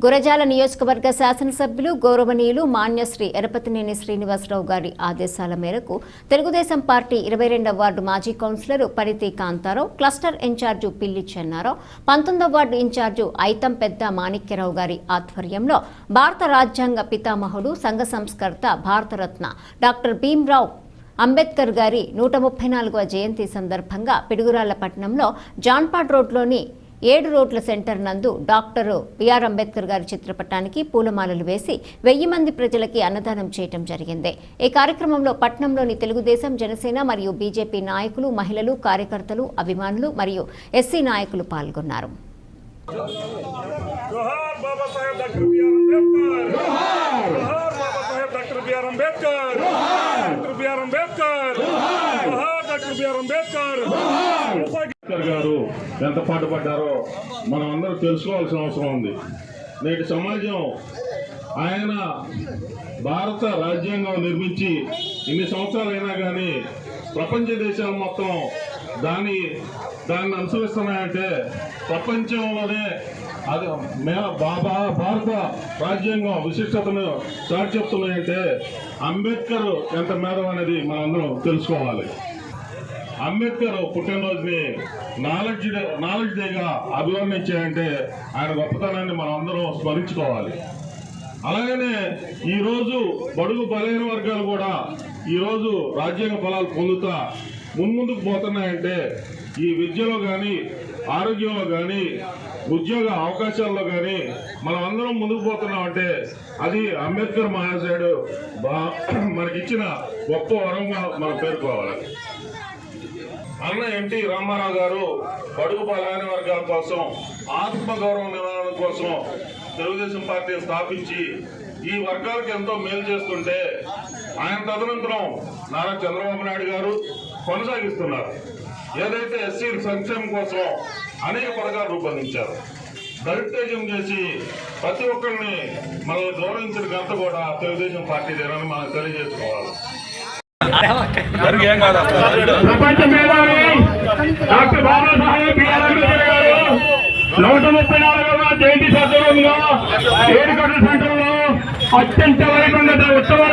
గురజాల నియోజకవర్గ శాసనసభ్యులు గౌరవనీయులు మాన్యశ్రీ ఎరపతినేని శ్రీనివాసరావు గారి ఆదేశాల మేరకు తెలుగుదేశం పార్టీ 22వ వార్డు మాజీ కౌన్సిలర్ పరితి కాంతారావు, క్లస్టర్ ఇన్ఛార్జు పిల్లి చెన్నారావు, 19వ వార్డు ఇన్ఛార్జు ఐతం పెద్ద మాణిక్యరావు గారి ఆధ్వర్యంలో భారత రాజ్యాంగ పితామహుడు, సంఘ సంస్కర్త, భారతరత్న డాక్టర్ భీమ్రావ్ అంబేద్కర్ గారి 134వ జయంతి సందర్భంగా పిడుగురాళ్ల పట్టణంలో జాన్పాడ్ రోడ్లోని 7 రోడ్ల సెంటర్ నందు డాక్టర్ బిఆర్ అంబేద్కర్ గారి చిత్రపటానికి పూలమాలలు వేసి 1000 మంది ప్రజలకి అన్నదానం చేయడం జరిగింది. ఈ కార్యక్రమంలో పట్టణంలోని తెలుగుదేశం, జనసేన మరియు బీజేపీ నాయకులు, మహిళలు, కార్యకర్తలు, అభిమానులు మరియు ఎస్సీ నాయకులు పాల్గొన్నారు. గారు ఎంత పాటుపడ్డారో మనం అందరూ తెలుసుకోవాల్సిన అవసరం ఉంది. నేటి సమాజం ఆయన భారత రాజ్యాంగం నిర్మించి ఇన్ని సంవత్సరాలైనా కానీ ప్రపంచ దేశాలు మొత్తం దాన్ని అనుసరిస్తున్నాయంటే ప్రపంచంలోనే అది భారత రాజ్యాంగం విశిష్టతను చాటి చెప్తున్నాయంటే అంబేద్కర్ ఎంత మేధం అనేది మనం అందరం తెలుసుకోవాలి. అంబేద్కర్ పుట్టినరోజుని నాలెడ్జ్ డేగా అభివర్ణించాయంటే ఆయన గొప్పతనాన్ని మనం అందరం స్మరించుకోవాలి. అలాగనే ఈరోజు బడుగు బలహీన వర్గాలు కూడా ఈరోజు రాజ్యాంగ ఫలాలు పొందుతా ముందుకు పోతున్నాయంటే ఈ విద్యలో కానీ, ఆరోగ్యంలో కానీ, ఉద్యోగ అవకాశాల్లో కానీ మనం అందరం ముందుకు పోతున్నామంటే అది అంబేద్కర్ మహాశయుడు మనకిచ్చిన గొప్ప వరంగా మనం పేర్కోవాలి. అన్న ఎన్టీ రామారావు గారు బడుగు బలహీన వర్గాల కోసం, ఆత్మగౌరవ నివారణ కోసం తెలుగుదేశం పార్టీని స్థాపించి ఈ వర్గాలకు ఎంతో మేలు చేస్తుంటే ఆయన తదనంతరం నారా చంద్రబాబు నాయుడు గారు కొనసాగిస్తున్నారు. ఏదైతే ఎస్సీ సంక్షేమం కోసం అనేక పథకాలు రూపొందించారు. దళితేజం చేసి ప్రతి ఒక్కరిని మనల్ని గౌరవించిన ఘనత కూడా తెలుగుదేశం పార్టీదేనని మనం తెలియజేసుకోవాలి. ప్రపంచ మేధావి డాక్టర్ బాబాసాహెబ్ బిఆర్ అంబేద్కర్ గారు 134వ జయంతి సందర్భంగా 7 కోట్ల సెంటర్లో అత్యంత వైభవంగా ఉత్సవం.